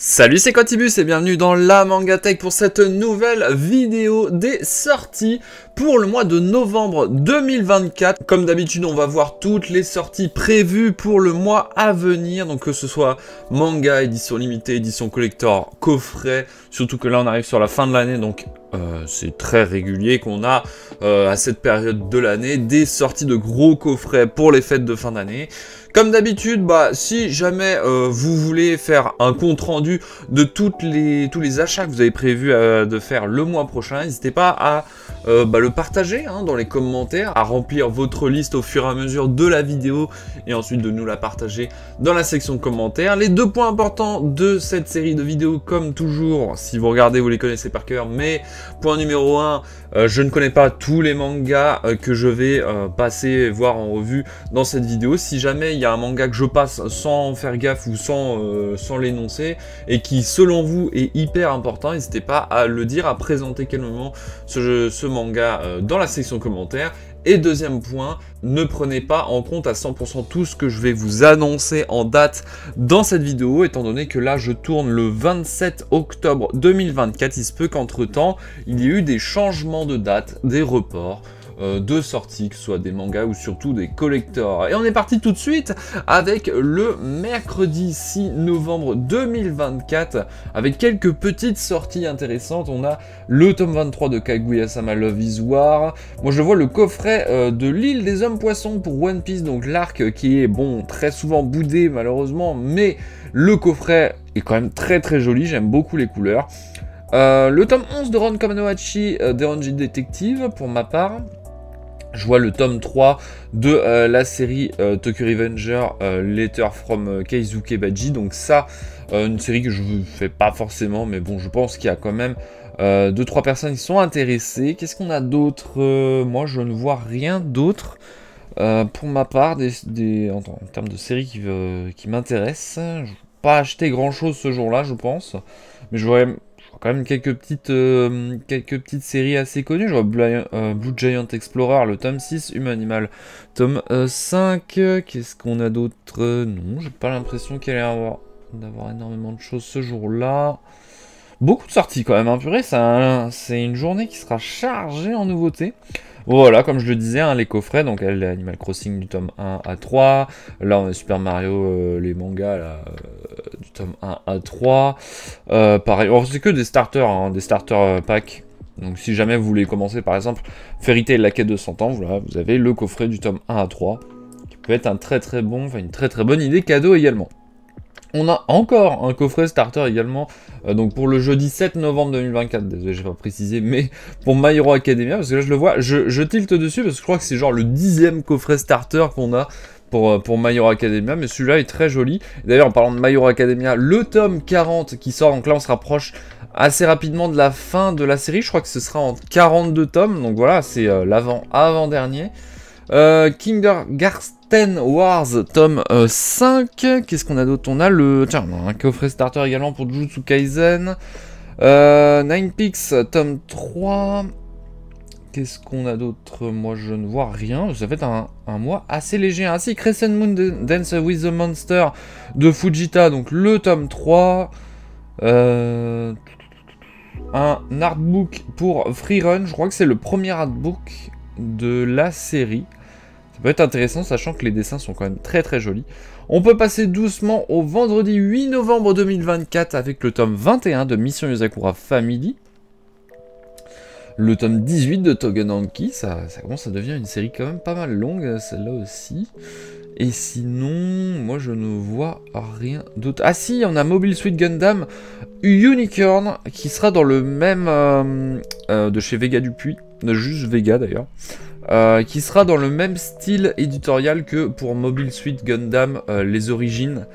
Salut, c'est Quantibus et bienvenue dans la Mangatech pour cette nouvelle vidéo des sorties pour le mois de novembre 2024. Comme d'habitude, on va voir toutes les sorties prévues pour le mois à venir, donc que ce soit manga, édition limitée, édition collector, coffret, surtout que là on arrive sur la fin de l'année, donc c'est très régulier qu'on a à cette période de l'année des sorties de gros coffrets pour les fêtes de fin d'année. Comme d'habitude, si jamais vous voulez faire un compte rendu de tous les achats que vous avez prévu de faire le mois prochain, n'hésitez pas à le partager dans les commentaires, à remplir votre liste au fur et à mesure de la vidéo et ensuite de nous la partager dans la section commentaires. Les deux points importants de cette série de vidéos, comme toujours, si vous regardez, vous les connaissez par cœur, mais point numéro 1, je ne connais pas tous les mangas que je vais passer voir en revue dans cette vidéo. Si jamais il y a un manga que je passe sans faire gaffe ou sans l'énoncer et qui selon vous est hyper important, n'hésitez pas à le dire, à présenter calmement ce manga dans la section commentaires. Et deuxième point, ne prenez pas en compte à 100% tout ce que je vais vous annoncer en date dans cette vidéo, étant donné que là je tourne le 27 octobre 2024, il se peut qu'entre temps il y ait eu des changements de date, des reports de sortie, que ce soit des mangas ou surtout des collectors. Et on est parti tout de suite avec le mercredi 6 novembre 2024, avec quelques petites sorties intéressantes. On a le tome 23 de Kaguya-sama Love is War. Moi je vois le coffret de l'île des hommes poissons pour One Piece, donc l'arc qui est très souvent boudé malheureusement, mais le coffret est quand même très joli, j'aime beaucoup les couleurs. Le tome 11 de Ron Kamanohachi, Deranji Detective pour ma part. Je vois le tome 3 de la série Tokyo Revenger, Letter from Keisuke Baji. Donc ça, une série que je ne fais pas forcément, mais bon, je pense qu'il y a quand même 2-3 personnes qui sont intéressées. Qu'est-ce qu'on a d'autre? Moi, je ne vois rien d'autre. Pour ma part, en termes de séries qui m'intéressent, je ne vais pas acheter grand-chose ce jour-là, je pense. Mais je vois quand même quelques petites séries assez connues. Je vois Blue Giant Explorer, le tome 6, Human Animal, tome 5. Qu'est-ce qu'on a d'autre? Non, j'ai pas l'impression qu'il allait y d'avoir énormément de choses ce jour-là. Beaucoup de sorties quand même, purée, c'est une journée qui sera chargée en nouveautés. Voilà, comme je le disais, les coffrets, donc Animal Crossing du tome 1 à 3, là on a Super Mario, les mangas là, du tome 1 à 3, pareil, c'est que des starters, des starter packs, donc si jamais vous voulez commencer par exemple Fairy Tail la quête de 100 ans, voilà, vous avez le coffret du tome 1 à 3, qui peut être une très bonne idée cadeau également. On a encore un coffret starter également, donc pour le jeudi 7 novembre 2024, désolé j'ai pas précisé, mais pour My Hero Academia, parce que là je le vois, je tilte dessus parce que je crois que c'est genre le 10e coffret starter qu'on a pour My Hero Academia, mais celui-là est très joli. D'ailleurs en parlant de My Hero Academia, le tome 40 qui sort, donc là on se rapproche assez rapidement de la fin de la série, je crois que ce sera en 42 tomes, donc voilà, c'est l'avant-dernier. Kindergarten Wars tome 5. Qu'est-ce qu'on a d'autre? On a un coffret starter également pour Jujutsu Kaisen. Nine Peaks tome 3. Qu'est-ce qu'on a d'autre? Moi je ne vois rien. Ça fait un mois assez léger. Ainsi Crescent Moon Dance with the Monster de Fujita, donc le tome 3. Un artbook pour Freerun. Je crois que c'est le premier artbook de la série. Ça peut être intéressant, sachant que les dessins sont quand même très jolis. On peut passer doucement au vendredi 8 novembre 2024 avec le tome 21 de Mission Yozakura Family. Le tome 18 de Togenanki, ça commence à devenir une série quand même pas mal longue, celle-là aussi. Et sinon, moi je ne vois rien d'autre. Ah si, on a Mobile Suit Gundam Unicorn, qui sera dans le même de chez Vega Dupuis, juste Vega d'ailleurs. Qui sera dans le même style éditorial que pour Mobile Suit Gundam les origines,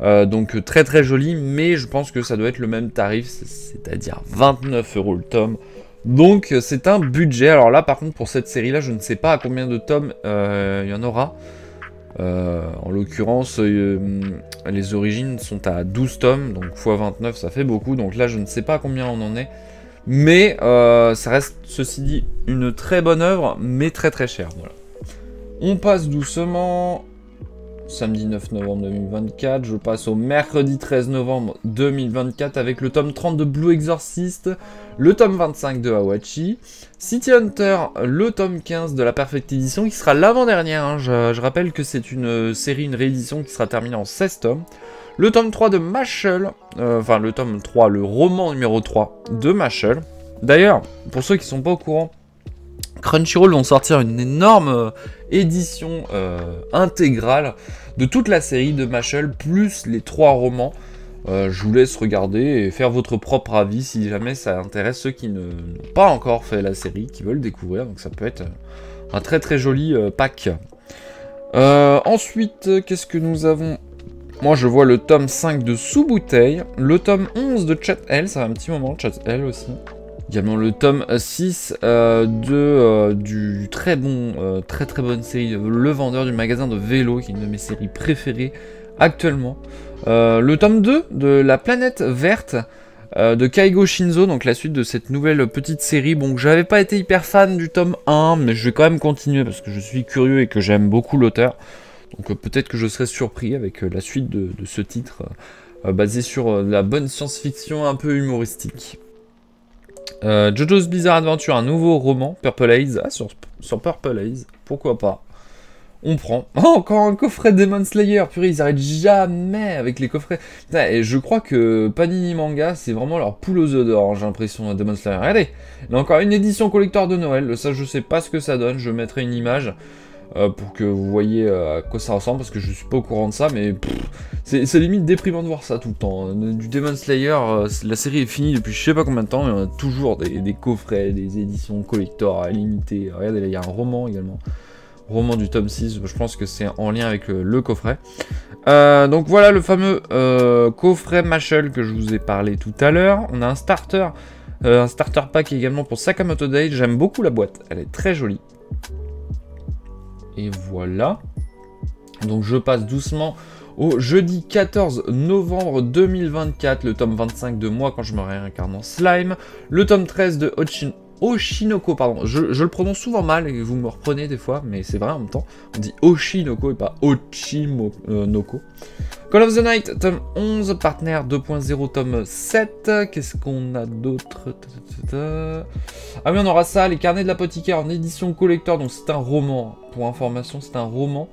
donc très joli, mais je pense que ça doit être le même tarif, c'est-à-dire 29 € le tome, donc c'est un budget. Alors là par contre pour cette série là je ne sais pas à combien de tomes il y en aura, en l'occurrence les origines sont à 12 tomes, donc x 29 ça fait beaucoup, donc là je ne sais pas à combien on en est. Mais ça reste, ceci dit, une très bonne œuvre, mais très chère. Voilà. On passe doucement samedi 9 novembre 2024. Je passe au mercredi 13 novembre 2024 avec le tome 30 de Blue Exorcist, le tome 25 de Hawachi, City Hunter, le tome 15 de la Perfect Edition qui sera l'avant-dernière. Hein. Je rappelle que c'est une série, une réédition qui sera terminée en 16 tomes. Le tome 3 de Mashle, enfin le tome 3, le roman numéro 3 de Mashle. D'ailleurs, pour ceux qui sont pas au courant, Crunchyroll vont sortir une énorme édition intégrale de toute la série de Mashle, plus les 3 romans. Je vous laisse regarder et faire votre propre avis si jamais ça intéresse ceux qui n'ont pas encore fait la série, qui veulent découvrir. Donc ça peut être un très très joli pack. Ensuite, qu'est-ce que nous avons? Moi je vois le tome 5 de Sous Bouteille, le tome 11 de Chat L, ça fait un petit moment, Chat L aussi. Également le tome 6 du très bon, très bonne série Le Vendeur, du magasin de vélo, qui est une de mes séries préférées actuellement. Le tome 2 de La Planète Verte de Kaigo Shinzo, donc la suite de cette nouvelle petite série. Bon, j'avais pas été hyper fan du tome 1, mais je vais quand même continuer parce que je suis curieux et que j'aime beaucoup l'auteur. Donc peut-être que je serai surpris avec la suite de ce titre basé sur la bonne science-fiction un peu humoristique. Jojo's Bizarre Adventure, un nouveau roman, Purple Haze. Ah, sur Purple Haze, pourquoi pas. On prend. Oh, encore un coffret Demon Slayer. Purée, ils arrêtent jamais avec les coffrets. Putain, et je crois que Panini Manga, c'est vraiment leur poule aux œufs d'or, j'ai l'impression, Demon Slayer. Regardez, il y a encore une édition collector de Noël. Ça, je sais pas ce que ça donne. Je mettrai une image pour que vous voyez à quoi ça ressemble, parce que je suis pas au courant de ça, mais c'est limite déprimant de voir ça tout le temps. Du Demon Slayer, la série est finie depuis je sais pas combien de temps, mais on a toujours des coffrets, des éditions collector à limiter. Regardez, là, il y a un roman également. Roman du tome 6, je pense que c'est en lien avec le coffret. Donc voilà le fameux coffret Mashle que je vous ai parlé tout à l'heure. On a un starter pack également pour Sakamoto Days. J'aime beaucoup la boîte, elle est très jolie. Et voilà. Donc je passe doucement au jeudi 14 novembre 2024, le tome 25 de Moi quand je me réincarne en slime, le tome 13 de Oshinoko, pardon, je le prononce souvent mal et vous me reprenez des fois, mais c'est vrai en même temps, on dit Oshinoko et pas Ochinoko. Call of the Night, tome 11, Partner 2.0, tome 7, qu'est-ce qu'on a d'autre? Ah oui, on aura ça, Les Carnets de l'Apothicaire en édition collector, donc c'est un roman, pour information, c'est un roman.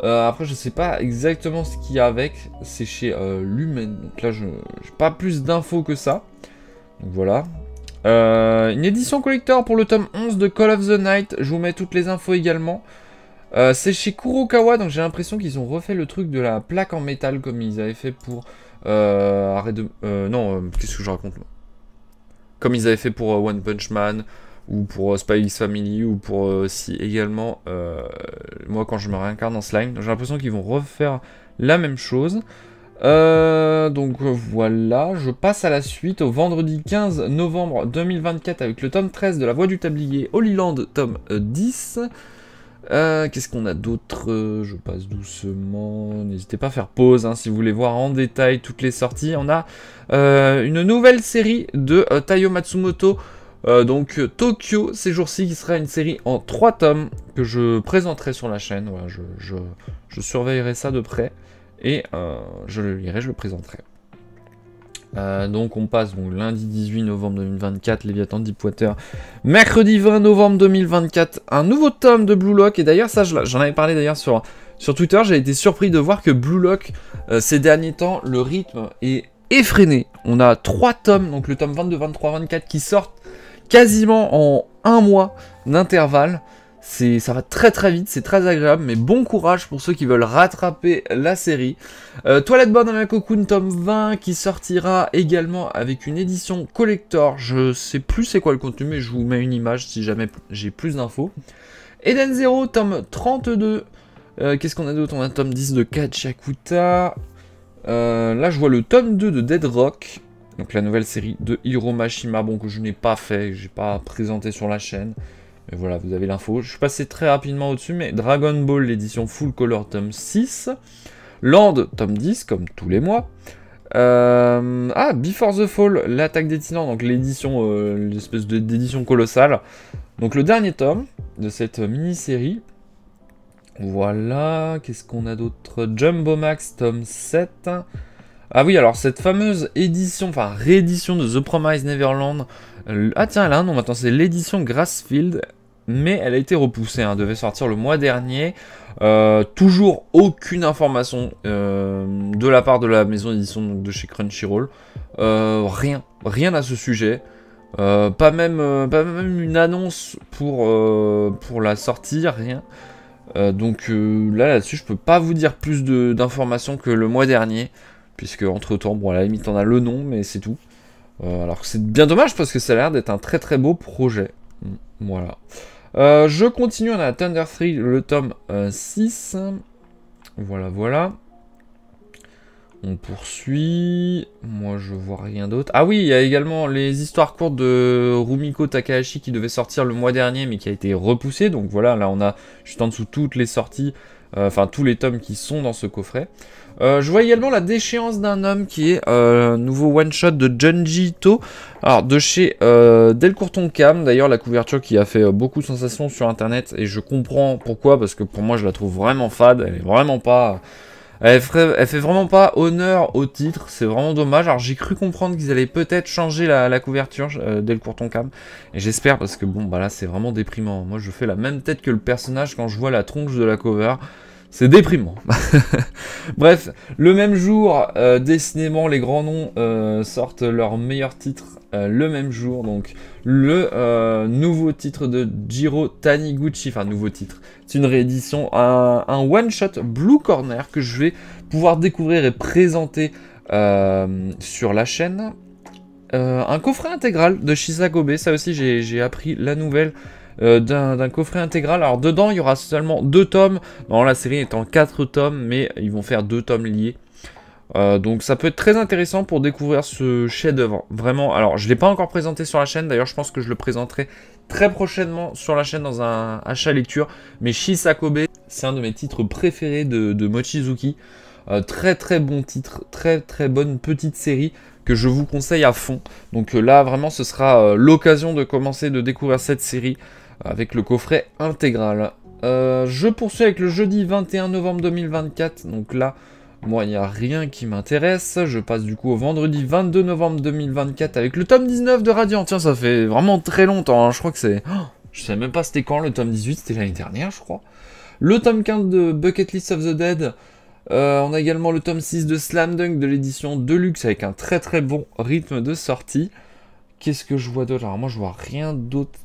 Après, je sais pas exactement ce qu'il y a avec, c'est chez Lumen, donc là, je n'ai pas plus d'infos que ça, donc voilà. Une édition collector pour le tome 11 de Call of the Night, je vous mets toutes les infos également. C'est chez Kurokawa, donc j'ai l'impression qu'ils ont refait le truc de la plaque en métal comme ils avaient fait pour... qu'est-ce que je raconte là? Comme ils avaient fait pour One Punch Man, ou pour Spy X Family, ou pour également Moi quand je me réincarne en slime. J'ai l'impression qu'ils vont refaire la même chose. Donc voilà, je passe à la suite au vendredi 15 novembre 2024 avec le tome 13 de La Voix du Tablier, Holy Land, tome 10. Qu'est-ce qu'on a d'autre? Je passe doucement, n'hésitez pas à faire pause hein, si vous voulez voir en détail toutes les sorties. On a une nouvelle série de Taiyo Matsumoto, donc Tokyo ces jours-ci, qui sera une série en 3 tomes que je présenterai sur la chaîne. Voilà, je surveillerai ça de près. Et je le lirai, je le présenterai. Donc on passe donc, lundi 18 novembre 2024, Léviathan Deepwater. Mercredi 20 novembre 2024, un nouveau tome de Blue Lock. Et d'ailleurs, ça, j'en avais parlé d'ailleurs sur Twitter. J'ai été surpris de voir que Blue Lock, ces derniers temps, le rythme est effréné. On a 3 tomes, donc le tome 22, 23, 24 qui sortent quasiment en 1 mois d'intervalle. Ça va très très vite, c'est très agréable, mais bon courage pour ceux qui veulent rattraper la série. Toilette Born avec Cocoon, tome 20, qui sortira également avec une édition collector. Je sais plus c'est quoi le contenu, mais je vous mets une image si jamais j'ai plus d'infos. Eden Zero, tome 32. Qu'est-ce qu'on a d'autre? On a un tome 10 de Kachakuta. Là, je vois le tome 2 de Dead Rock. Donc la nouvelle série de Hiro Mashima, bon, que je n'ai pas fait, que j'ai pas présenté sur la chaîne. Et voilà, vous avez l'info. Je suis passé très rapidement au-dessus, mais Dragon Ball, l'édition Full Color, tome 6. Land, tome 10, comme tous les mois. Before the Fall, l'attaque des titans, donc l'édition, l'espèce d'édition colossale. Donc le dernier tome de cette mini-série. Voilà, qu'est-ce qu'on a d'autre? Jumbo Max, tome 7. Ah oui, alors cette fameuse édition, enfin réédition de The Promised Neverland. Ah tiens, elle a un nom maintenant, c'est l'édition Grassfield. Mais elle a été repoussée, hein, devait sortir le mois dernier. Toujours aucune information de la part de la maison d'édition de chez Crunchyroll. Rien à ce sujet. Pas même une annonce pour la sortie, rien. Donc là-dessus, je peux pas vous dire plus d'informations que le mois dernier. Puisque entre-temps, bon, à la limite, on a le nom, mais c'est tout. Alors c'est bien dommage parce que ça a l'air d'être un très très beau projet. Voilà. Je continue, on a Thunder 3, le tome 6. Voilà. On poursuit. Moi, je vois rien d'autre. Ah oui, il y a également les histoires courtes de Rumiko Takahashi qui devait sortir le mois dernier, mais qui a été repoussé. Donc voilà, là, on a juste en dessous toutes les sorties, enfin tous les tomes qui sont dans ce coffret. Je vois également la déchéance d'un homme qui est nouveau one-shot de Junji Ito. Alors de chez Delcourt Tonkam, d'ailleurs la couverture qui a fait beaucoup de sensations sur internet. Et je comprends pourquoi, parce que pour moi je la trouve vraiment fade. Elle est vraiment pas... Elle fait vraiment pas honneur au titre, c'est vraiment dommage. Alors j'ai cru comprendre qu'ils allaient peut-être changer la couverture Delcourt Tonkam. Et j'espère parce que bon bah là c'est vraiment déprimant. Moi je fais la même tête que le personnage quand je vois la tronche de la cover. C'est déprimant. Bref, le même jour, décidément, les grands noms sortent leur meilleur titre le même jour. Donc, le nouveau titre de Jiro Taniguchi, enfin, nouveau titre, c'est une réédition, un one-shot Blue Corner que je vais pouvoir découvrir et présenter sur la chaîne. Un coffret intégral de Shisakobe, ça aussi, j'ai appris la nouvelle. D'un coffret intégral. Alors dedans il y aura seulement 2 tomes. Non, la série est en 4 tomes, mais ils vont faire 2 tomes liés. Donc ça peut être très intéressant pour découvrir ce chef-d'œuvre. Vraiment, alors je ne l'ai pas encore présenté sur la chaîne. D'ailleurs, je pense que je le présenterai très prochainement sur la chaîne dans un achat lecture. Mais Shisakobe, c'est un de mes titres préférés de Mochizuki. Très très bon titre, très bonne petite série que je vous conseille à fond. Donc là, vraiment, ce sera l'occasion de commencer de découvrir cette série avec le coffret intégral. Je poursuis avec le jeudi 21 novembre 2024. Donc là, moi, il n'y a rien qui m'intéresse. Je passe du coup au vendredi 22 novembre 2024 avec le tome 19 de Radiant. Tiens, ça fait vraiment très longtemps. Hein. Je crois que c'est... Oh, je sais même pas c'était quand le tome 18. C'était l'année dernière, je crois. Le tome 15 de Bucket List of the Dead. On a également le tome 6 de Slam Dunk de l'édition Deluxe avec un très bon rythme de sortie. Qu'est-ce que je vois d'autre? Alors moi je vois rien d'autre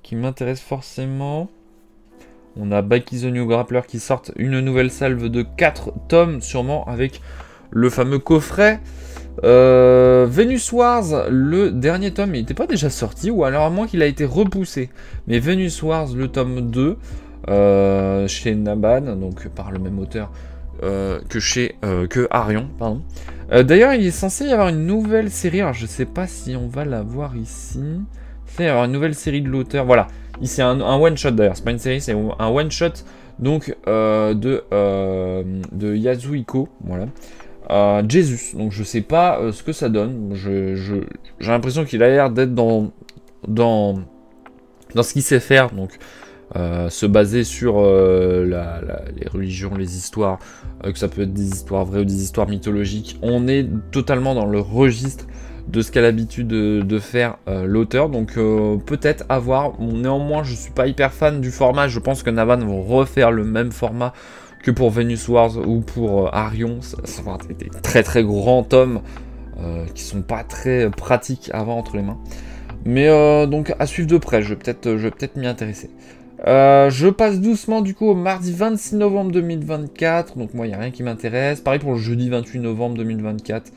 qui m'intéresse forcément. On a Baki the New Grappler qui sortent une nouvelle salve de 4 tomes sûrement avec le fameux coffret. Venus Wars, le dernier tome, il n'était pas déjà sorti ou alors à moins qu'il a été repoussé. Mais Venus Wars, le tome 2, chez Naban, donc par le même auteur que Arion, pardon. D'ailleurs, il est censé y avoir une nouvelle série, alors je sais pas si on va la voir ici. Il va y avoir une nouvelle série de l'auteur, voilà. Ici, un one-shot d'ailleurs, c'est pas une série, c'est un one-shot donc de Yasuhiko, voilà. Jesus, donc je sais pas ce que ça donne. J'ai l'impression qu'il a l'air d'être dans ce qu'il sait faire, donc se baser sur les religions, les histoires, que ça peut être des histoires vraies ou des histoires mythologiques. On est totalement dans le registre de ce qu'a l'habitude de faire l'auteur, donc peut-être à voir. Néanmoins, je suis pas hyper fan du format. Je pense que Navan vont refaire le même format que pour Venus Wars ou pour Arion. Ça va être des très grands tomes qui sont pas très pratiques à avoir entre les mains. Mais donc à suivre de près, je vais peut-être m'y intéresser. Je passe doucement du coup au mardi 26 novembre 2024. Donc moi il n'y a rien qui m'intéresse. Pareil pour le jeudi 28 novembre 2024.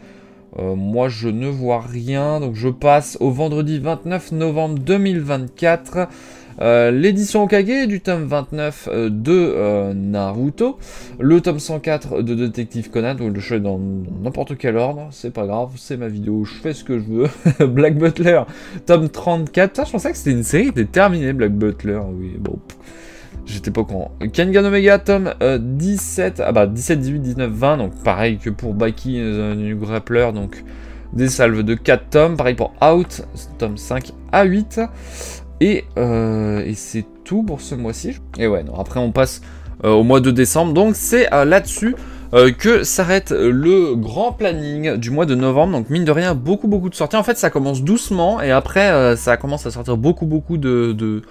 Moi je ne vois rien. Donc je passe au vendredi 29 novembre 2024. L'édition Okage du tome 29 de Naruto, le tome 104 de Détective Conan, donc le choix dans n'importe quel ordre, c'est pas grave, c'est ma vidéo, je fais ce que je veux. Black Butler, tome 34, putain, je pensais que c'était une série qui était terminée, Black Butler, oui, bon, j'étais pas au courant. Kengan Omega, tome 17, ah bah 17, 18, 19, 20, donc pareil que pour Baki, New Grappler, donc des salves de 4 tomes, pareil pour Out, tome 5 à 8. Et c'est tout pour ce mois-ci. Et ouais, non, après on passe au mois de décembre. Donc c'est là-dessus que s'arrête le grand planning du mois de novembre. Donc mine de rien, beaucoup de sorties. En fait, ça commence doucement et après, ça commence à sortir beaucoup de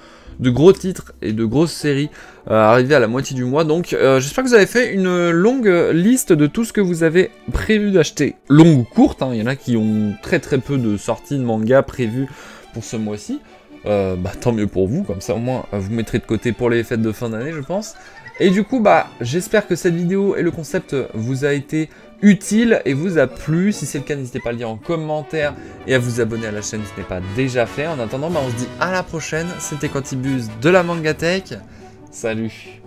gros titres et de grosses séries arrivées à la moitié du mois. Donc j'espère que vous avez fait une longue liste de tout ce que vous avez prévu d'acheter. Longue ou courte, hein. Il y en a qui ont très peu de sorties de manga prévues pour ce mois-ci. Tant mieux pour vous, comme ça au moins vous mettrez de côté pour les fêtes de fin d'année, je pense. Et du coup, j'espère que cette vidéo et le concept vous a été utile et vous a plu. Si c'est le cas, n'hésitez pas à le dire en commentaire et à vous abonner à la chaîne si ce n'est pas déjà fait. En attendant, on se dit à la prochaine. C'était Quantibuzz de la Mangatech. Salut!